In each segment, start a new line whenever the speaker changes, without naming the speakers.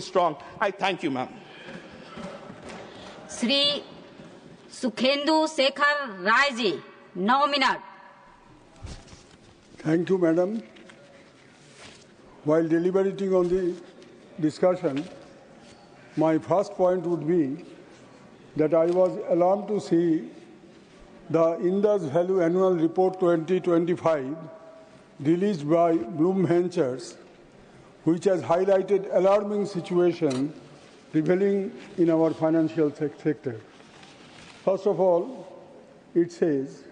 strong. I thank you, ma'am.
Sri Sukhendu Sekhar Rajya, 9 minutes.
Thank you, Madam. While deliberating on the discussion, my first point would be that I was alarmed to see the Indus Value Annual Report 2025 released by Bloom Ventures, which has highlighted alarming situation prevailing in our financial sector. First of all, it says,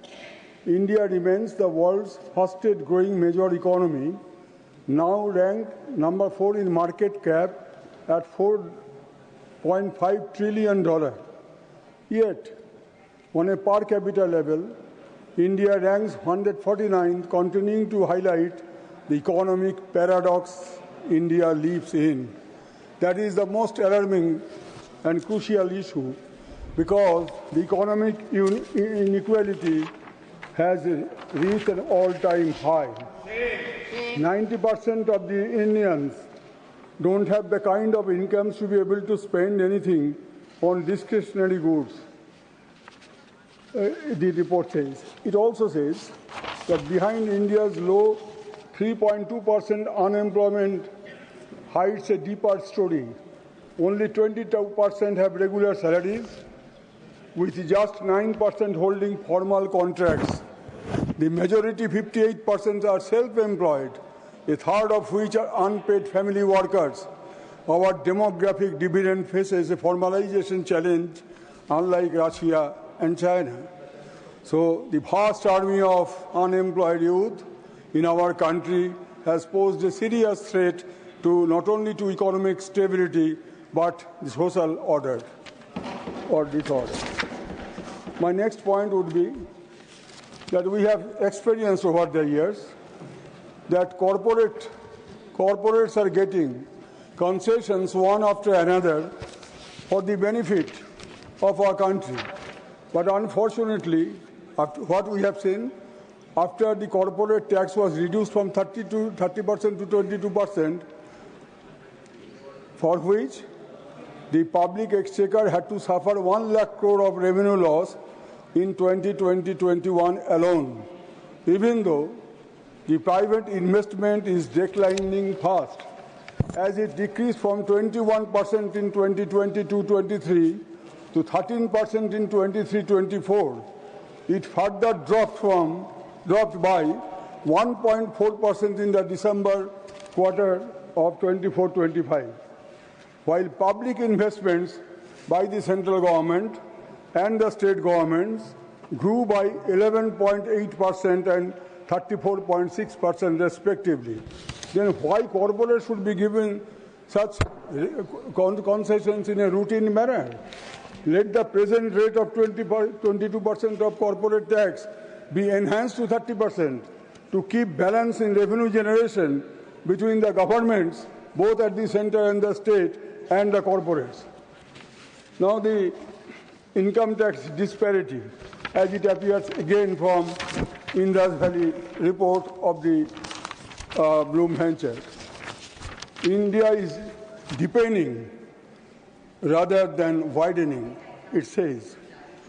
India remains the world's fastest growing major economy, now ranked number 4 in market cap at $4.5 trillion. Yet, on a per capita level, India ranks 149th, continuing to highlight the economic paradox India lives in. That is the most alarming and crucial issue because the economic inequality has reached an all-time high. 90% of the Indians don't have the kind of incomes to be able to spend anything on discretionary goods. The report says. It also says that behind India's low 3.2% unemployment hides a deeper story. Only 22% have regular salaries, with just 9% holding formal contracts. The majority, 58%, are self-employed, a third of which are unpaid family workers. Our demographic dividend faces a formalization challenge, unlike Russia and China. So the vast army of unemployed youth in our country has posed a serious threat to not only to economic stability but the social order or disorder. My next point would be that we have experienced over the years that corporates are getting concessions one after another for the benefit of our country. But unfortunately, what we have seen, after the corporate tax was reduced from 30% to 22%, for which the public exchequer had to suffer 1 lakh crore of revenue loss in 2020-21 alone, even though the private investment is declining fast, as it decreased from 21% in 2022-23 to 13% in 23-24. It further dropped by 1.4% in the December quarter of 24-25. While public investments by the central government and the state governments grew by 11.8% and 34.6% respectively, then why corporates should be given such concessions in a routine manner? Let the present rate of 22% of corporate tax be enhanced to 30% to keep balance in revenue generation between the governments, both at the center and the state, and the corporates. Now the income tax disparity, as it appears again from Indus Valley report of the Bloom Ventures. India is deepening rather than widening, it says.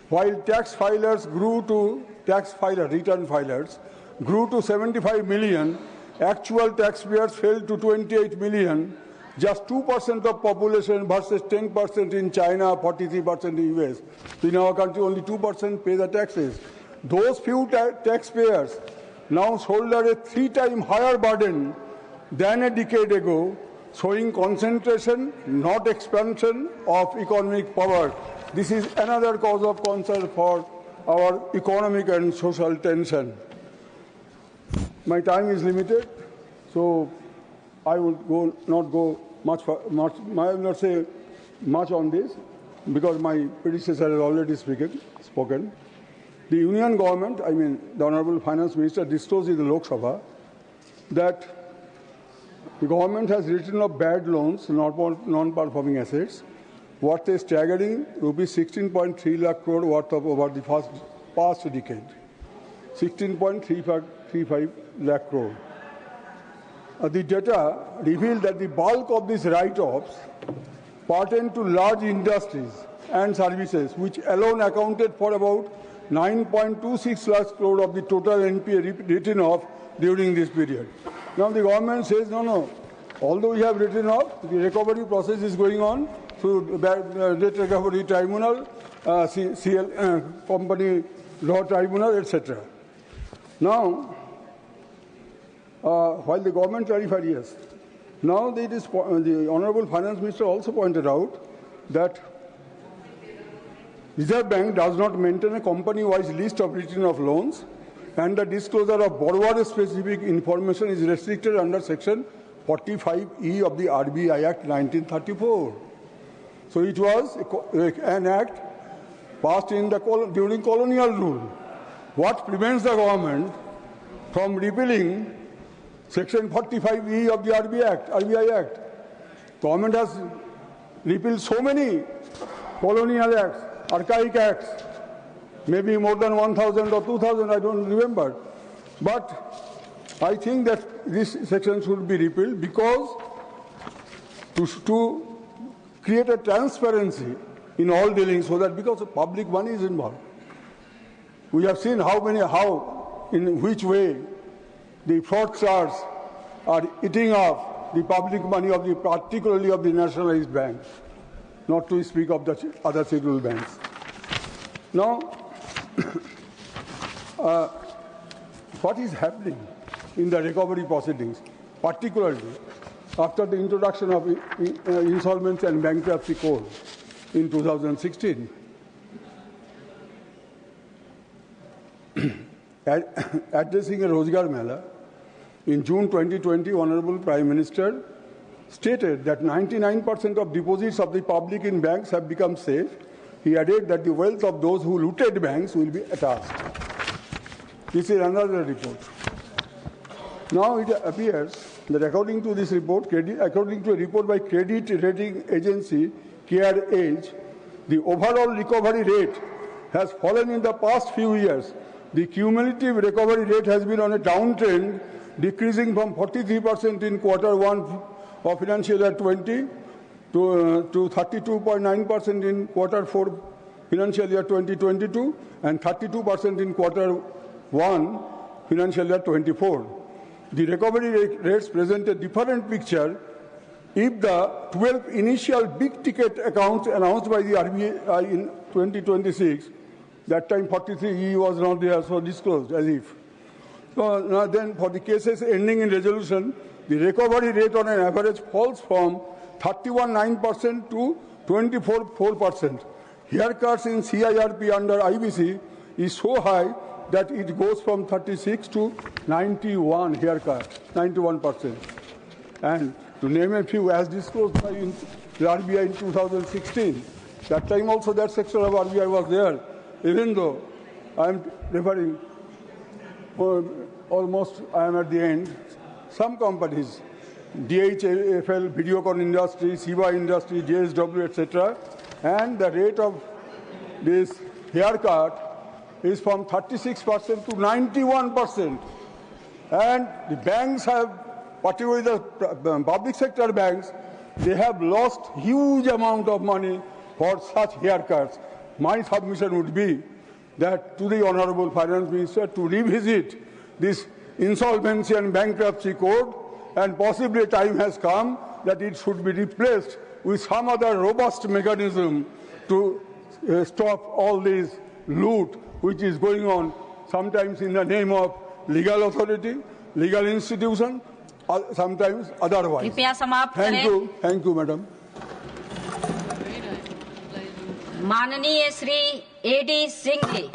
While return filers grew to 75 million, actual taxpayers fell to 28 million, just 2% of population versus 10% in China, 43% in the US. So in our country, only 2% pay the taxes. Those few taxpayers now shoulder a 3 times higher burden than a decade ago, showing concentration, not expansion of economic power. This is another cause of concern for our economic and social tension. My time is limited, so I will not go much. I will not say much on this because my predecessor has already spoken. The Union government, the Honourable Finance Minister, disclosed in the Lok Sabha that the government has written off bad loans, non-performing assets, worth a staggering rupees 16.3 lakh crore worth of over the past decade. 16.35 lakh crore. The data revealed that the bulk of these write-offs pertain to large industries and services, which alone accounted for about 9.26 lakh crore of the total NPA written off during this period. Now the government says, no. Although we have written off, the recovery process is going on through Debt Recovery Tribunal, Company Law Tribunal, etc. Now, while the government clarified, yes. Now the Honorable Finance Minister also pointed out that Reserve Bank does not maintain a company-wise list of written off loans, and the disclosure of borrower-specific information is restricted under Section 45E of the RBI Act 1934. So it was an act passed during colonial rule. What prevents the government from repealing Section 45E of the RBI Act? Government has repealed so many colonial acts, archaic acts, maybe more than 1,000 or 2,000, I don't remember. But I think that this section should be repealed because to create a transparency in all dealings, so that because the public money is involved. We have seen in which way the fraudsters are eating up the public money of particularly of the nationalized banks, not to speak of the other scheduled banks. Now, what is happening in the recovery proceedings, particularly after the introduction of Insolvency and Bankruptcy Code in 2016? Addressing a Rozgar Mela in June 2020, Honorable Prime Minister stated that 99% of deposits of the public in banks have become safe. He added that the wealth of those who looted banks will be attached. This is another report. Now it appears that according to this report, according to a report by credit rating agency CareEdge, the overall recovery rate has fallen in the past few years. The cumulative recovery rate has been on a downtrend, decreasing from 43% in Q1 of financial year 20 to 32.9% in Q4 financial year 2022 and 32% in Q1 financial year 24. The recovery rates present a different picture if the 12 initial big-ticket accounts announced by the RBI in 2026, that time 43E was not there, so disclosed as if. So now then for the cases ending in resolution, the recovery rate on an average falls from 31.9% to 24.4%. Haircuts in CIRP under IBC is so high that it goes from 36 to 91 haircut, 91%. And to name a few, as disclosed by the RBI in 2016, that time also that section of RBI was there, even though I am referring, almost I am at the end, some companies, DHFL, Videocon Industry, Siva Industry, JSW, etc., and the rate of this haircut is from 36% to 91%. And the banks have, particularly the public sector banks, they have lost huge amount of money for such haircuts. My submission would be that to the Honorable Finance Minister to revisit this Insolvency and Bankruptcy Code, and possibly time has come that it should be replaced with some other robust mechanism to stop all this loot which is going on, sometimes in the name of legal authority, legal institution, sometimes otherwise. Thank you, Madam.
माननीय Shri A.D. Singh ji.